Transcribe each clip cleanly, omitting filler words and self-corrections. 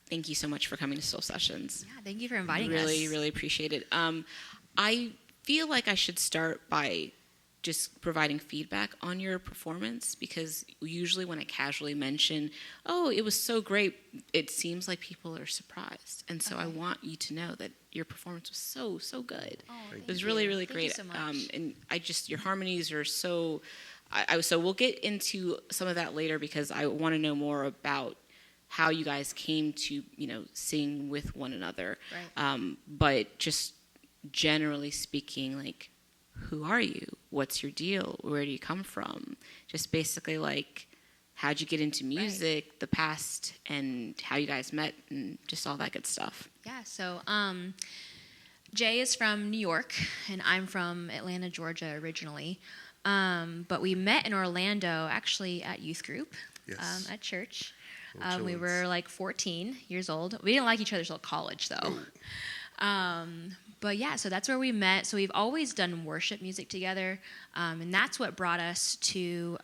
thank you so much for coming to Soul Sessions. Yeah, thank you for inviting us. Really, really appreciate it. I feel like I should start by just providing feedback on your performance, because usually when I casually mention, oh, it was so great, it seems like people are surprised. And so I want you to know that your performance was so good. Oh, It was really, really great. Thank you so much. And your harmonies are so, so we'll get into some of that later, because I want to know more about how you guys came to, sing with one another. Right. But just generally speaking, like, who are you? What's your deal? Where do you come from? Just basically, like, how'd you get into music, the past, and how you guys met, and just all that good stuff. Yeah, so Jay is from New York, and I'm from Atlanta, Georgia originally. But we met in Orlando, actually, at youth group, at church. We were like 14 years old. We didn't like each other till college, though. But yeah, so that's where we met. So we've always done worship music together, and that's what brought us to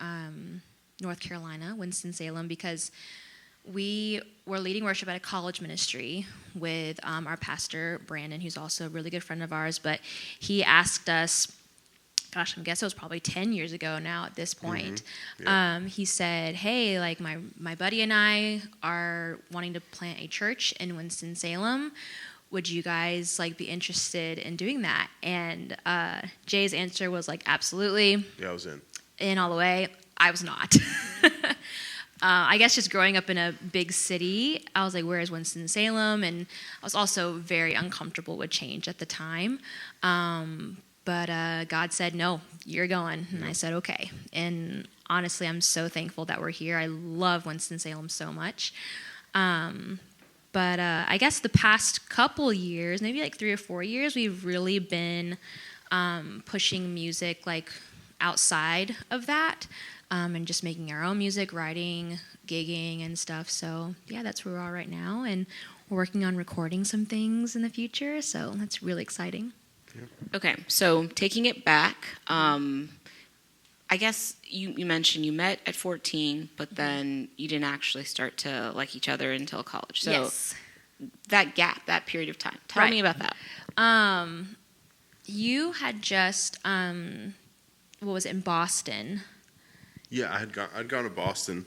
North Carolina, Winston-Salem, because we were leading worship at a college ministry with our pastor, Brandon, who's also a really good friend of ours. But he asked us, gosh, I guess it was probably 10 years ago now at this point. Mm-hmm. Yeah. He said, hey, like my buddy and I are wanting to plant a church in Winston-Salem. Would you guys like be interested in doing that? And Jay's answer was like, absolutely. Yeah, I was in. In all the way. I was not. I guess just growing up in a big city, I was like, where is Winston-Salem? And I was also very uncomfortable with change at the time. But God said, no, you're going. And I said, okay. And honestly, I'm so thankful that we're here. I love Winston-Salem so much. But I guess the past couple years, maybe like 3 or 4 years, we've really been pushing music like outside of that, and just making our own music, writing, gigging and stuff. So yeah, that's where we are right now. And we're working on recording some things in the future. So that's really exciting. Okay, so taking it back, I guess you mentioned you met at 14, but then you didn't actually start to like each other until college. So yes. That gap, that period of time, tell me about that. You had just, what was it, in Boston? Yeah, I'd gone to Boston.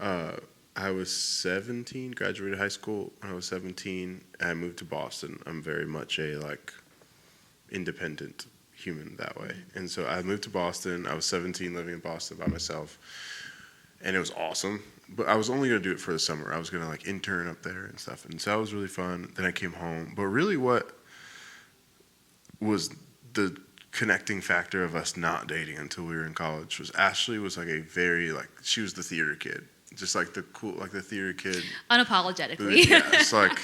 I was 17, graduated high school when I was 17, and I moved to Boston. I'm very much a independent human that way. And so I moved to Boston. I was 17, living in Boston by myself, and it was awesome. But I was only going to do it for the summer. I was going to intern up there and stuff. And so that was really fun. Then I came home. But really what was the connecting factor of us not dating until we were in college was Ashley was a very, she was the theater kid. Just the cool, the theater kid. Unapologetically. Yeah, it's like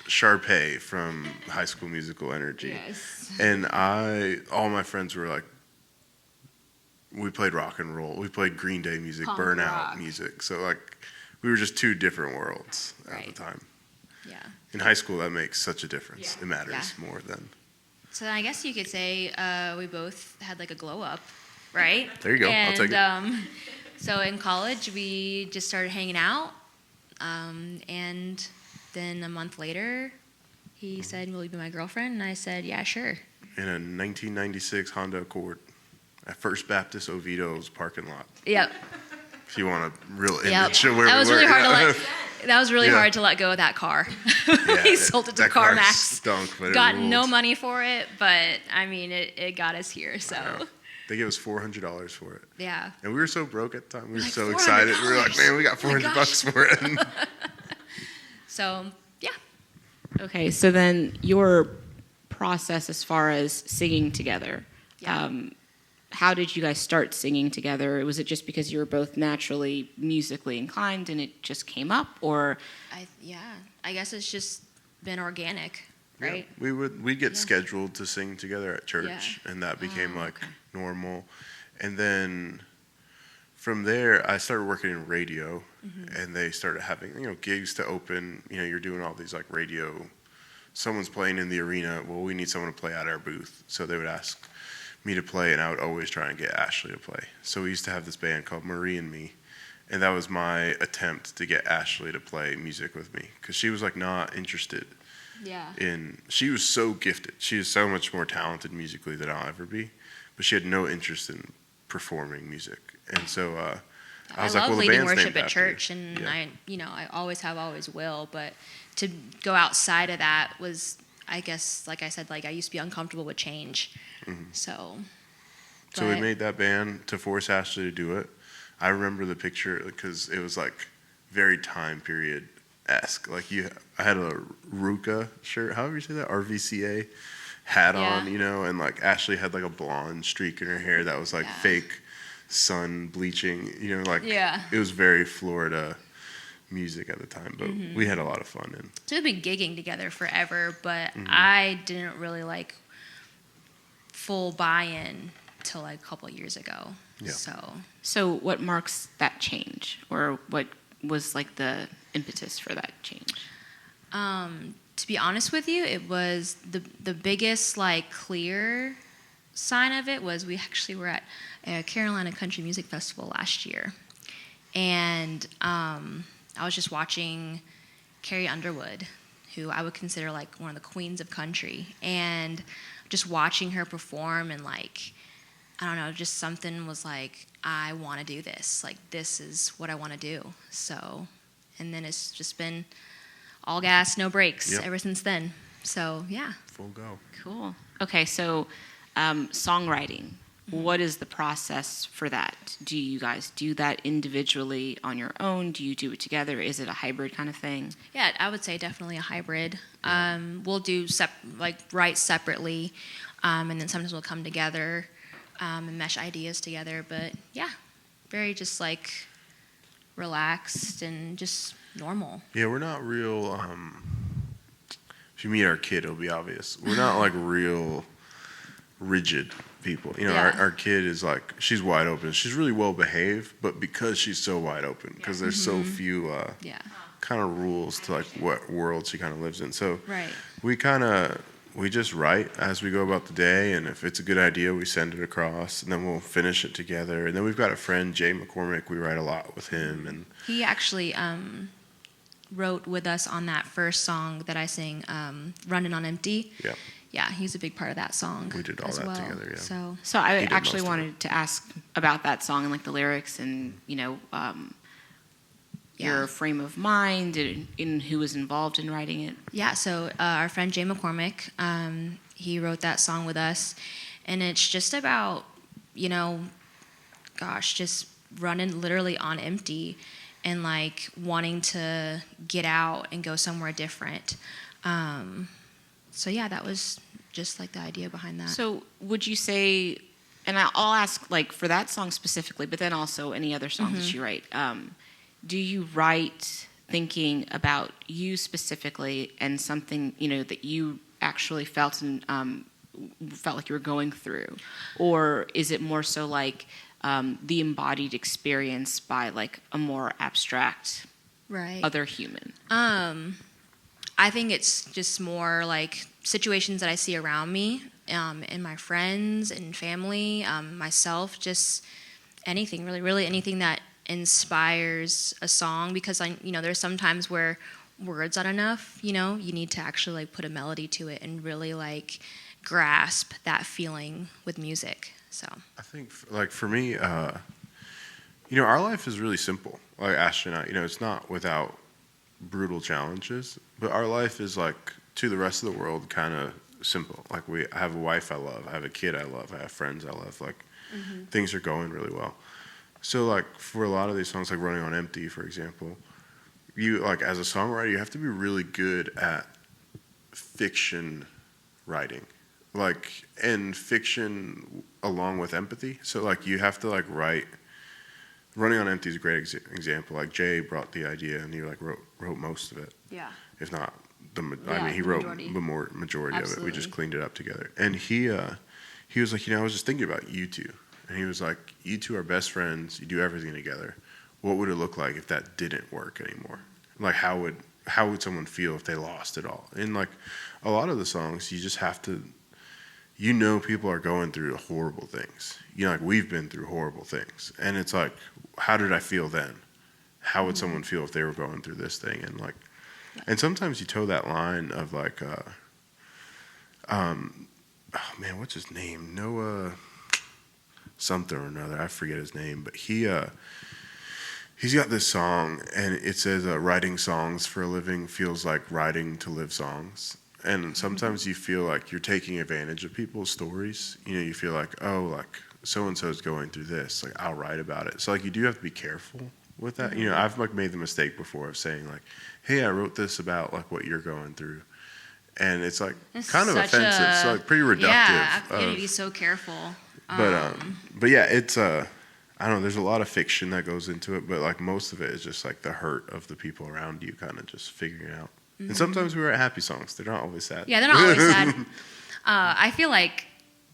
Sharpay from High School Musical energy. Yes. And all my friends were we played rock and roll. We played Green Day music, Punk Burnout rock. music. So we were just two different worlds at the time. Yeah. In high school, that makes such a difference. Yeah. It matters more than. So I guess you could say we both had a glow up, right? There you go. And, I'll take it. So in college, we just started hanging out. And then a month later, he said, will you be my girlfriend? And I said, yeah, sure. In a 1996 Honda Accord at First Baptist Oviedo's parking lot. Yep. If you want a real image of where that we was were. really hard that was really hard to let go of that car. We sold it to that car CarMax. Stunk, but got it no ruled. money for it, but I mean, it got us here. So they gave us $400 for it. yeah. And we were so broke at the time. We were so $400. excited. We were like, man, we got $400 for it. So yeah. Okay, so then your process as far as singing together. Yeah. How did you guys start singing together? Was it just because you were both naturally musically inclined and it just came up, or? I guess it's just been organic, right? Yeah, we'd get scheduled to sing together at church, and that became normal. And then from there, I started working in radio, and they started having gigs to open. You're doing all these radio. Someone's playing in the arena. Well, we need someone to play at our booth, so they would ask me to play, and I would always try and get Ashley to play. So we used to have this band called Marie and Me, And that was my attempt to get Ashley to play music with me, because she was like not interested Yeah. she was so gifted. She is so much more talented musically than I'll ever be, but she had no interest in performing music. And so I was like, love well, the leading band's worship named at after you. church, and Yeah. I always have, always will. But to go outside of that was, I guess, like I said, like I used to be uncomfortable with change. So. So we but- made that band to force Ashley to do it. I remember the picture because it was like very time period esque. Like I had a Ruka shirt, however you say that, RVCA hat Yeah. on, and like Ashley had like a blonde streak in her hair that was like Yeah. fake sun bleaching, like Yeah. it was very Florida music at the time, but we had a lot of fun. And So we've been gigging together forever, but Mm-hmm. I didn't really like full buy-in till like a couple of years ago. Yeah. So what marks that change, or what was like the impetus for that change? To be honest with you, it was the biggest like clear sign of it was we actually were at a Carolina Country Music Festival last year, and I was just watching Carrie Underwood, who I would consider like one of the queens of country, and just watching her perform, and like I don't know, just something was like, I want to do this. Like, this is what I want to do. So, and then it's just been all gas, no brakes ever since then. So, yeah. full go. Cool. Okay, so songwriting. What is the process for that? Do you guys do that individually on your own? Do you do it together? Is it a hybrid kind of thing? Yeah, I would say definitely a hybrid. We'll do write separately, and then sometimes we'll come together and mesh ideas together. But yeah, very just like relaxed and just normal. Yeah, we're not real. If you meet our kid, it'll be obvious. We're not like real rigid people. Yeah. Our kid is like, she's wide open. She's really well behaved, but because she's so wide open, because there's so few Yeah. kind of rules to like what world she kind of lives in. So Right. we just write as we go about the day, and if it's a good idea, we send it across, and then we'll finish it together. And then we've got a friend, Jay McCormick. We write a lot with him, and He actually wrote with us on that first song that I sing, Running on Empty. yeah, Yeah, he's a big part of that song. We did all as that well. together, yeah. So I He did actually most of wanted to ask about that song and like the lyrics and your frame of mind and who was involved in writing it. Yeah, so our friend Jay McCormick, he wrote that song with us, and it's just about, just running literally on empty and like wanting to get out and go somewhere different. So yeah, that was just like the idea behind that. So would you say, and I'll ask like for that song specifically, but then also any other songs that you write, do you write thinking about you specifically and something, that you actually felt and felt like you were going through? Or is it more so like the embodied experience by like a more abstract Right. other human? I think it's just more like situations that I see around me, and my friends and family, myself, just anything, really anything that inspires a song, because there's some times where words aren't enough, you need to actually like put a melody to it and really like grasp that feeling with music. So I think like for me, our life is really simple. Like Ashley and I, it's not without brutal challenges, but our life is like to the rest of the world kind of simple. Like I have a wife I love, I have a kid I love, I have friends I love. Like things are going really well. So like for a lot of these songs, like Running on Empty, for example, you like as a songwriter, you have to be really good at fiction writing, like and fiction along with empathy. So like you have to like write. Running on Empty is a great example. Like Jay brought the idea and he like wrote most of it. yeah, If not he the wrote majority. the majority of it. We just Absolutely. cleaned it up together. And he was like, I was just thinking about you two. And he was like, you two are best friends. You do everything together. What would it look like if that didn't work anymore? Like how would someone feel if they lost it all? And like a lot of the songs, you just have to, people are going through horrible things. Like we've been through horrible things. And it's like, how did I feel then? how would someone feel if they were going through this thing, and like, and sometimes you toe that line of like, oh man, what's his name? Noah something or another. I forget his name, but he's got this song, and it says, "Writing songs for a living feels like writing to live songs." And sometimes you feel like you're taking advantage of people's stories. You know, you feel like, oh, like so and so is going through this. Like I'll write about it. So like you do have to be careful with that. You know, I've like made the mistake before of saying like, "Hey, I wrote this about like what you're going through," and it's like It's kind of such offensive. So like pretty reductive. Yeah, you need to be so careful. But yeah, it's I don't know. There's a lot of fiction that goes into it, but like most of it is just like the hurt of the people around you, kind of just figuring it out. And sometimes we write happy songs. They're not always sad. Yeah, they're not always sad. I feel like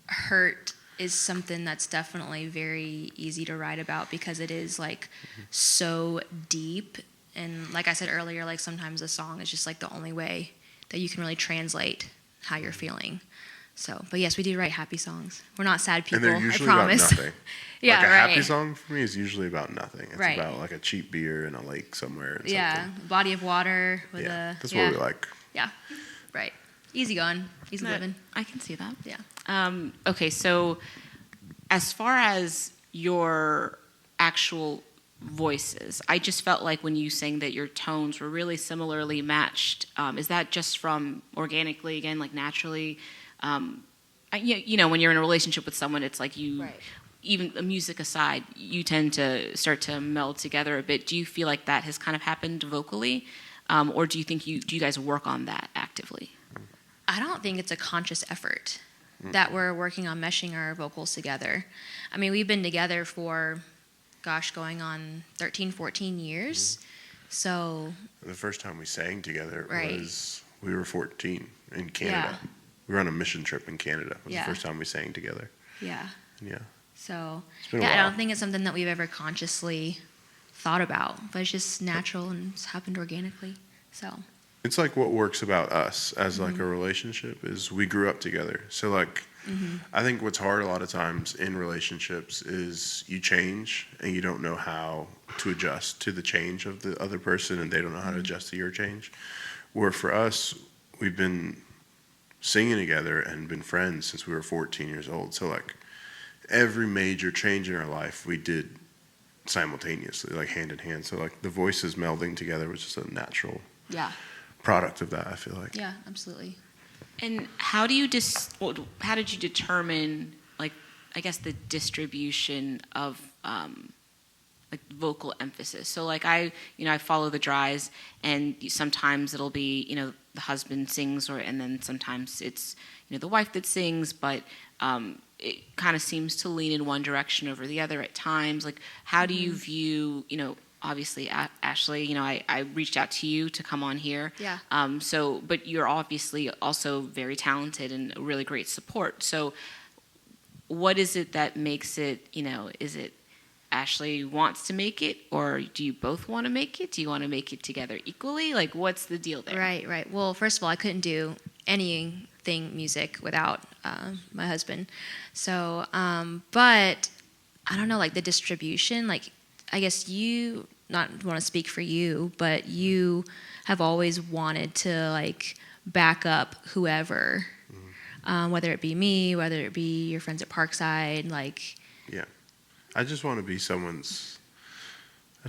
hurt is something that's definitely very easy to write about because it is like so deep. And like I said earlier, like sometimes a song is just like the only way that you can really translate how you're feeling. So, but yes, we do write happy songs. We're not sad people, And they're usually I promise. about nothing. Yeah, like a right. happy song for me is usually about nothing. It's Right. about like a cheap beer in a lake somewhere. And Yeah, something. body of water with Yeah, a. that's yeah. what we like. Yeah, right. Easy going, easy living. I can see that. Yeah. Okay, so as far as your actual voices, I just felt like when you sang that your tones were really similarly matched. Is that just from organically, again, like naturally? You know, when you're in a relationship with someone, it's like you, Right. even the music aside, you tend to start to meld together a bit. Do you feel like that has kind of happened vocally? Or do you think do you guys work on that actively? I don't think it's a conscious effort that we're working on meshing our vocals together. I mean, we've been together for, gosh, going on 13, 14 years. So, The first time we sang together Right. was we were 14 in Canada. Yeah. We were on a mission trip in Canada. It was Yeah. the first time we sang together. yeah. Yeah. So, It's been a yeah, I while. don't think it's something that we've ever consciously thought about, but it's just natural and it's happened organically. So, It's like what works about us as like Mm-hmm. a relationship is we grew up together. So like I think what's hard a lot of times in relationships is you change and you don't know how to adjust to the change of the other person and they don't know how to adjust to your change. Where for us, we've been singing together and been friends since we were 14 years old. So like every major change in our life we did simultaneously, like hand in hand. So like the voices melding together was just a natural yeah. product of that, I feel like. Yeah, absolutely. And how do you how did you determine, like, I guess the distribution of like vocal emphasis? So like I follow the Dries, and sometimes it'll be the husband sings, and then sometimes it's the wife that sings, but it kind of seems to lean in one direction over the other at times. Like, how do you view obviously, Ashley, I reached out to you to come on here. Yeah. But you're obviously also very talented and a really great support. So what is it that makes it, is it Ashley wants to make it, or do you both want to make it? Do you want to make it together equally? Like, what's the deal there? Right. Well, first of all, I couldn't do anything music without my husband. So, but I don't know, like the distribution, like I guess you, not want to speak for you, but you have always wanted to like back up whoever, whether it be me, whether it be your friends at Parkside, like. Yeah. I just want to be I just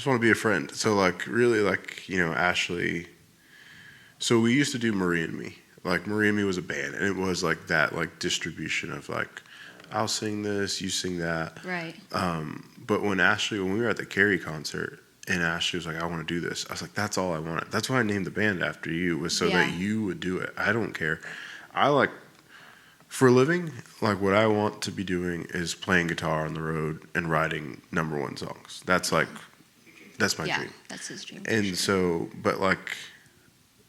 want to be a friend. So like really like, Ashley, so we used to do Marie and Me. Like Marie and Me was a band, and it was like that like distribution of like, I'll sing this, you sing that. Right. But when we were at the Carrie concert, and Ashley was like, I want to do this. I was like, that's all I wanted. That's why I named the band after you, was so that you would do it. I don't care. I like, for a living, like what I want to be doing is playing guitar on the road and writing number one songs. That's my dream. That's his dream. And so, but like,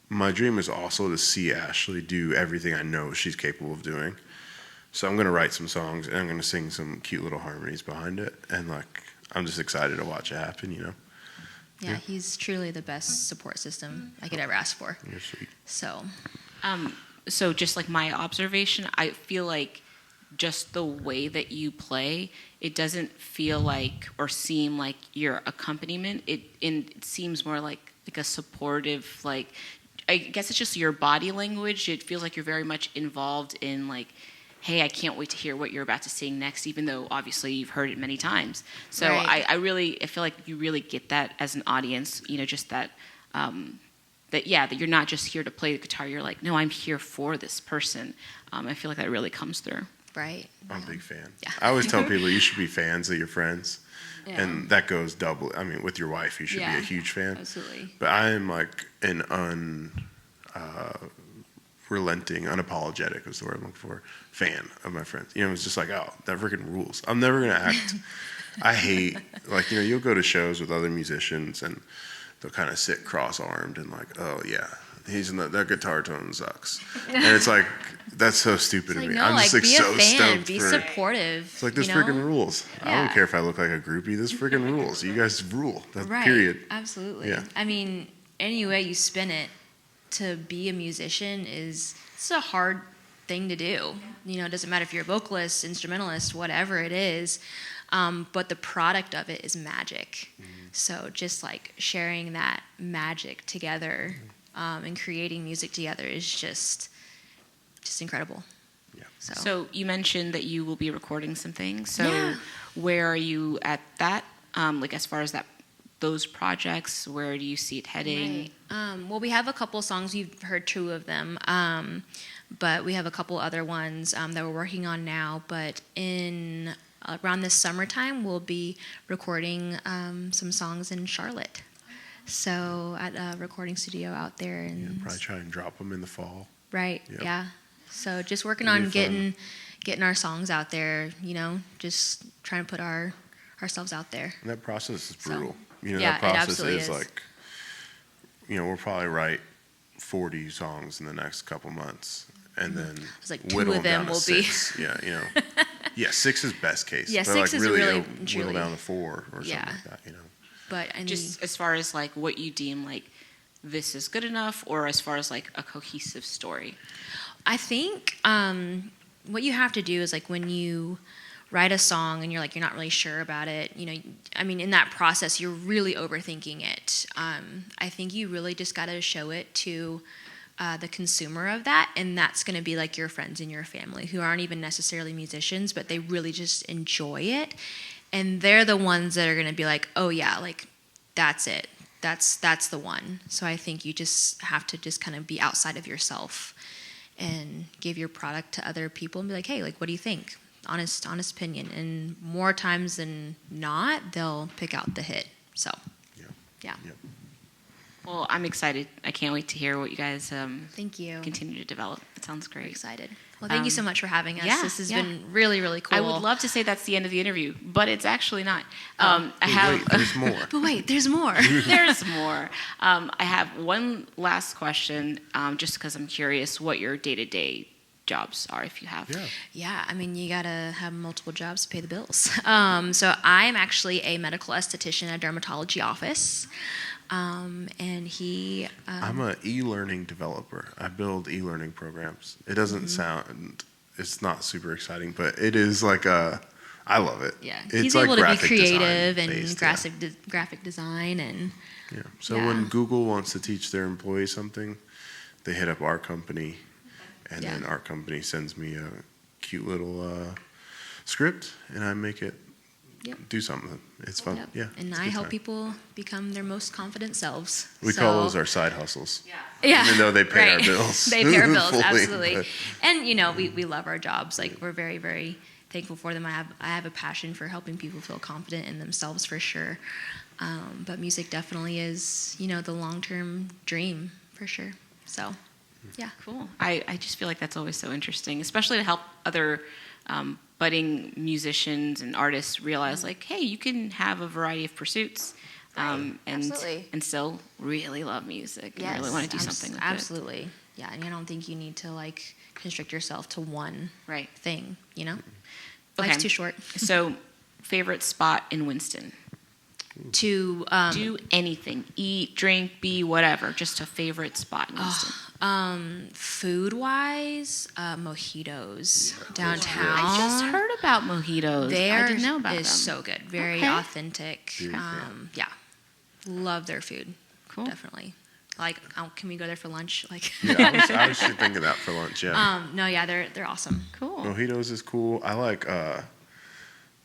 my dream is also to see Ashley do everything I know she's capable of doing. So I'm going to write some songs, and I'm going to sing some cute little harmonies behind it. And like, I'm just excited to watch it happen, Yeah, he's truly the best support system I could ever ask for. You're sweet. So, So just like my observation, I feel like just the way that you play, it doesn't feel like or seem like your accompaniment. It seems more like a supportive, like, I guess it's just your body language. It feels like you're very much involved in, like, hey, I can't wait to hear what you're about to sing next, even though obviously you've heard it many times. So Right. I feel like you really get that as an audience, just that, that you're not just here to play the guitar. You're like, no, I'm here for this person. I feel like that really comes through. Right. I'm a big fan. Yeah. I always tell people you should be fans of your friends. Yeah. And that goes double. I mean, with your wife, you should be Yeah. a huge fan. Absolutely. But I am like an relenting, unapologetic is the word I'm looking for, fan of my friends. It's just like, oh, that freaking rules. I'm never going to act. I hate, like, you'll go to shows with other musicians and they'll kind of sit cross-armed and like, oh, yeah, that guitar tone sucks. And it's like, that's so stupid It's of like, me. no, I'm like, just like be so a fan, stoked be for supportive. It's like, this freaking rules. I Yeah. don't care if I look like a groupie. This freaking rules. You guys rule. That's Right. period. Absolutely. Yeah. I mean, any way you spin it, to be a musician it's a hard thing to do. It doesn't matter if you're a vocalist, instrumentalist, whatever it is, but the product of it is magic. So just like sharing that magic together and creating music together is just incredible. Yeah. So you mentioned that you will be recording some things. So Yeah. where are you at that? Like, as far as those projects, where do you see it heading? Right. Well, we have a couple songs. You've heard 2 of them, but we have a couple other ones that we're working on now. But in around this summertime, we'll be recording some songs in Charlotte. So at a recording studio out there, and Probably try and drop them in the fall. right, Yep. yeah. So just working It'll be on getting our songs out there. Just trying to put ourselves out there. And that process is So, brutal. yeah, That it process absolutely is. like, we'll probably write 40 songs in the next couple months, and then It's like 2 whittle of them them down will to be 6. Yeah, 6 is best case. Yeah, but 6 like is really really, whittle truly- down to 4 or Yeah. something like that. But I mean, Just as far as like what you deem like this is good enough, or as far as like a cohesive story? I think what you have to do is like when you write a song and you're not really sure about it, I mean, in that process, you're really overthinking it. I think you really just got to show it to the consumer of that, and that's going to be like your friends and your family who aren't even necessarily musicians, but they really just enjoy it. And they're the ones that are going to be like, oh yeah, like that's it. That's the one. So I think you just have to just kind of be outside of yourself and give your product to other people and be like, hey, like, what do you think? Honest opinion. And more times than not, they'll pick out the hit. So, yeah. Well, I'm excited. I can't wait to hear what you guys Thank you. continue to develop. It sounds We're great. excited. Well, thank you so much for having us. yeah, This has yeah. been really, really cool. I would love to say that's the end of the interview, but it's actually not. I have. Wait, there's more. But wait, there's more. There's more. I have one last question, just because I'm curious what your day-to-day jobs are, if you have. Yeah. Yeah, I mean, you gotta have multiple jobs to pay the bills. So I'm actually a medical esthetician at a dermatology office, and he. I'm an e-learning developer. I build e-learning programs. It doesn't sound, it's not super exciting, but it is like I love it. Yeah, It's he's like able to be graphic creative design and based, graphic design and. Yeah. So Yeah. when Google wants to teach their employees something, they hit up our company, and Yeah. then our company sends me a cute little script, and I make it Yep. do something. It's fun. Yep. Yeah. And it's a I good help time. people become their most confident selves. We So- call those our side hustles. Yeah. Even though they pay our right. bills. They pay our bills, fully, absolutely. but- And we love our jobs. Like we're very, very thankful for them. I have a passion for helping people feel confident in themselves for sure. But music definitely is, the long-term dream for sure. So, yeah. Cool. I just feel like that's always so interesting, especially to help other budding musicians and artists realize, like, hey, you can have a variety of pursuits, and absolutely. and still really love music and really want to do something with absolutely. Yeah, and I don't think you need to like constrict yourself to one it. Right. thing. Okay. Life's too short So, favorite spot in Winston? to Do anything, eat, drink, be whatever. Just a favorite spot in Winston. Food wise, mojitos downtown. I just heard about mojitos. I didn't know about them. So good. Very Okay. authentic. Yeah. Love their food. Cool. Definitely. Like, can we go there for lunch? Like, Yeah, I was thinking that for lunch. Yeah. no, yeah, they're awesome. Cool. Mojitos is cool. I like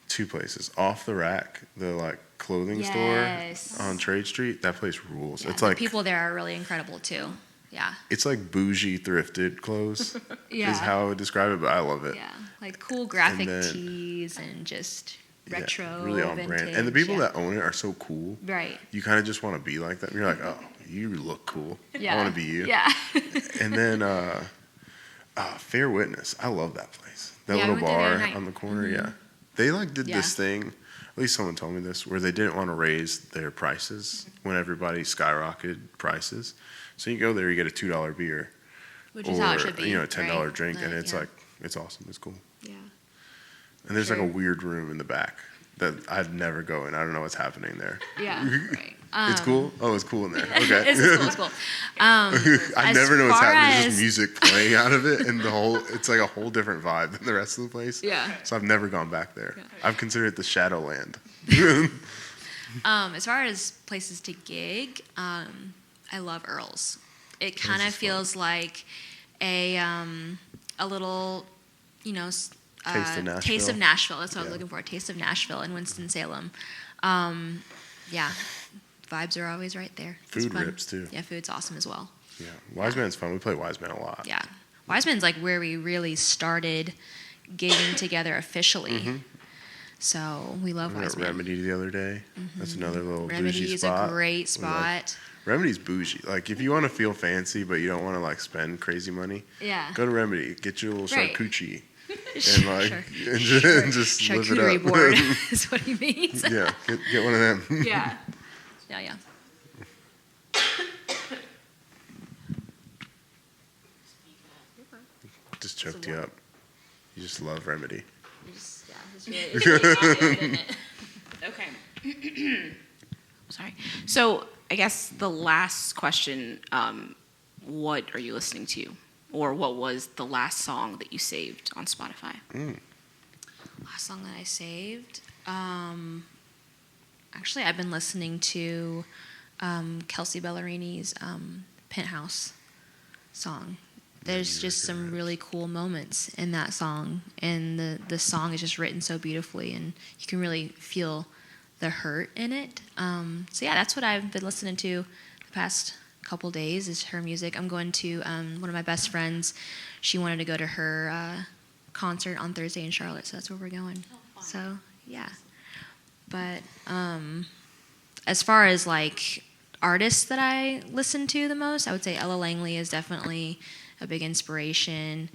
two places. Off the Rack, the like clothing Yes. store on Trade Street. That place rules. Yeah, It's the like people there are really incredible too. Yeah. it's like bougie thrifted clothes Yeah. is how I would describe it, but I love it. Yeah, like cool graphic then- tees and just Yeah, retro, really on vintage. brand. And the people yeah. that own it are so cool. Right. You kind of just want to be like them. You're like, oh, you look cool. Yeah. I want to be you. Yeah. And then Fair Witness. I love that place. That Yeah, we little went there the bar other night. on the corner. Yeah. They like did Yeah. this thing. At least someone told me this, where they didn't want to raise their prices when everybody skyrocketed prices. So you go there, you get a $2 beer, Which is how it should or be. a $10 right? drink, and it's yeah. like it's awesome. It's cool. Yeah. And there's like Sure. a weird room in the back that I'd never go in. I don't know what's happening there. Yeah. Right. It's cool. Oh, it's cool in there. Okay. It's cool. It's cool. I As never know what's far happening. There's as- just music playing out of it, and it's like a whole different vibe than the rest of the place. Yeah. So I've never gone back there. Yeah. I've considered it the Shadowland. As far as places to gig, I love Earl's. It kind is of fun. feels like a little, Taste of Nashville. Taste of Nashville. That's what I was Yeah. looking for. A Taste of Nashville in Winston-Salem. Yeah, vibes are always right there. It's Food fun. rips, too. Yeah, food's awesome as well. Yeah. Wise Man's fun. We play Wise Man a lot. Yeah, Wiseman's like where we really started gigging together officially. Mm-hmm. So we love We were at Wiseman. Remedy the other day. That's another little Remedy bougie is spot. a great We like- spot. Remedy's bougie. Like if you want to feel fancy but you don't want to like spend crazy money, Yeah. go to Remedy. Get you a little Right. charcuterie and like Sure. and just live it Charcuterie up. board is what he means. Yeah, get one of them. Yeah. Yeah. Just choked you up. You just love Remedy. Okay. Sorry. So I guess the last question, what are you listening to? Or what was the last song that you saved on Spotify? Last song that I saved. Actually, I've been listening to Kelsey Ballerini's Penthouse song. There's just some really cool moments in that song, and the song is just written so beautifully, and you can really feel the hurt in it. So yeah, that's what I've been listening to the past couple days is her music. I'm going to one of my best friends. She wanted to go to her concert on Thursday in Charlotte, so that's where we're going. So yeah, but as far as like artists that I listen to the most, I would say Ella Langley is definitely a big inspiration.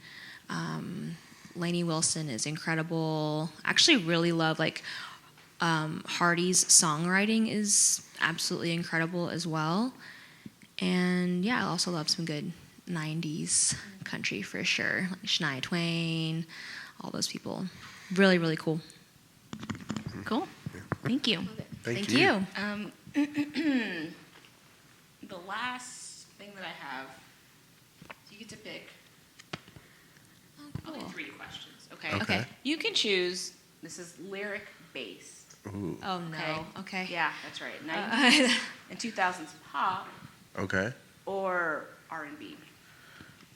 Lainey Wilson is incredible. Actually really love like Hardy's songwriting is absolutely incredible as well. And yeah, I also love some good 90s country for sure. Like Shania Twain, all those people. Really, really cool. Cool. Thank you. Thank you. The last thing that I have, you get to pick. I'll do 3 questions. Okay. Okay. You can choose. This is lyric based. Ooh. Oh no. Okay. Yeah, that's right. 90s and 2000s pop Okay. or R&B.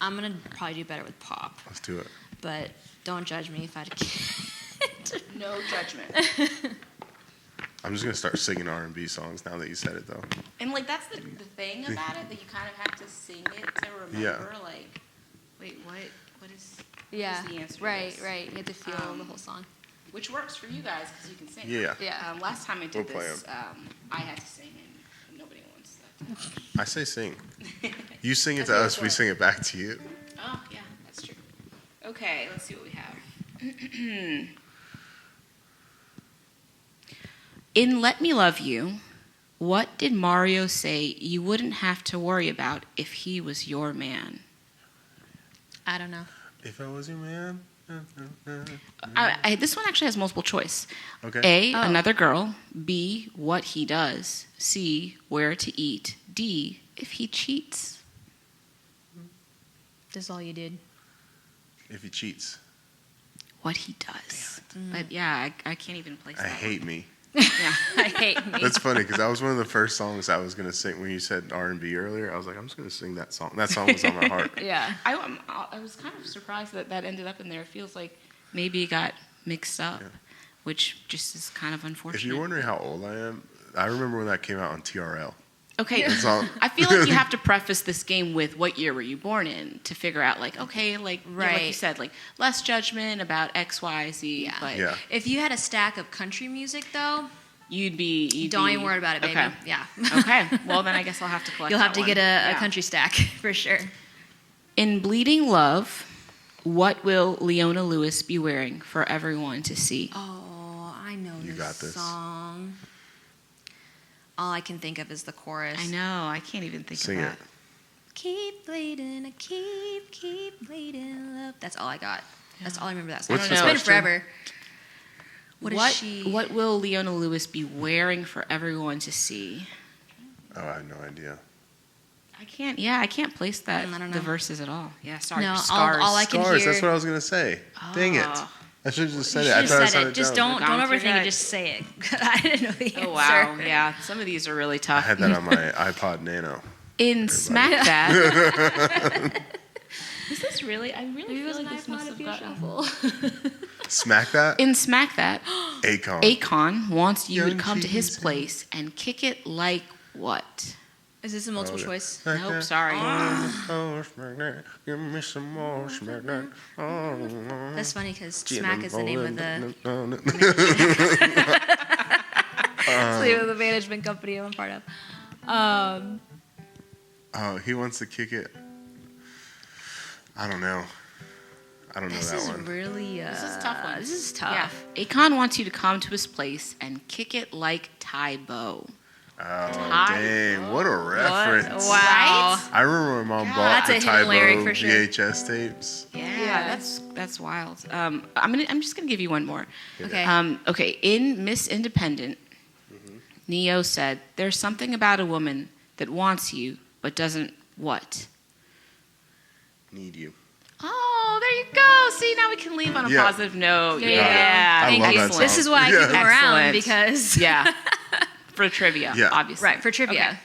I'm gonna probably do better with pop, Let's do it. but don't judge me if I can't. No judgment. I'm just gonna start singing R&B songs now that you said it though. And like that's the thing about it that you kind of have to sing it to remember. Like, wait, what is? Yeah. What is the answer to Right. this? Right. You have to feel the whole song. Which works for you guys because you can sing. Yeah. Yeah. Last time I did We'll play this, I had to sing and nobody wants that. I say sing. You sing it to Okay, us, we sure. sing it back to you. Oh yeah, that's true. Okay, let's see what we have. In Let Me Love You, what did Mario say you wouldn't have to worry about if he was your man? I don't know. If I was your man. This one actually has multiple choice. Okay. A, Oh. another girl. B, what he does. C, where to eat. D, if he cheats. That's all you did. If he cheats. What he does. But yeah, I can't even place I that. hate me. Yeah. I hate me. That's funny because that was one of the first songs I was gonna sing when you said R&B earlier. I was like, I'm just gonna sing that song. That song was on my heart. Yeah. I was kind of surprised that ended up in there. It feels like maybe it got mixed up, which just is kind of unfortunate. If you're wondering how old I am, I remember when that came out on TRL. Okay, That's all. I feel like you have to preface this game with what year were you born in to figure out, like, okay, like, like you said, like, less judgment about X, Y, Z. Yeah. But Yeah. If you had a stack of country music, though, you'd don't even worry about it, baby. Okay. Yeah. Okay, well, then I guess I'll have to collect You'll have that to get one. a country stack for sure. In Bleeding Love, what will Leona Lewis be wearing for everyone to see? Oh, I know You this got this. song. All I can think of is the chorus. I know, I can't even think Sing of it. that. Keep bleeding, I keep bleeding love. That's all I got. That's all I remember that song. What's the It's been question? forever. What is she? What will Leona Lewis be wearing for everyone to see? Oh, I have no idea. I can't place that I don't know. the verses at all. Yeah, sorry. No, Scars. all I can Scars. hear. That's what I was gonna say. Dang it! Oh. I should have just said You it. I should thought I have said sounded it. Just dumb. don't Gone through overthink that. it. Just say it. I didn't know the answer. Oh wow, yeah. Some of these are really I tough. had that on my iPod Nano. In Smack That. Is this really? I really Maybe it was feel an like this must iPod have if you gotten. shuffle. Smack that. In Smack That, Akon. Akon wants you Young to come to his cheese. place and kick it like what? Is this a multiple Okay. choice? Nope, sorry. Oh, smack that. Give me some more. Smack that. Oh, That's funny because Smack is the name of the it's the name of the management company I'm a part of. Oh, he wants to kick it. I don't know. I don't know This that is one. really This is a tough one. This is tough. Yeah. Akon wants you to come to his place and kick it like Tybo. Oh, Ty- dang. What a reference. Wow. I remember when Mom God. bought That's the a hidden lyric Tybo for sure. VHS tapes. Yeah, that's wild. I'm just gonna give you one more. Okay. Okay. In Miss Independent, Neo said, "There's something about a woman that wants you but doesn't what." Need you. Oh, there you go. See, now we can leave on a Yeah. positive note. Yeah. Yeah. I Thank love you. that song. This is why I keep them Yeah. around Excellent. because Yeah. For trivia, Yeah. obviously. right for trivia. Okay.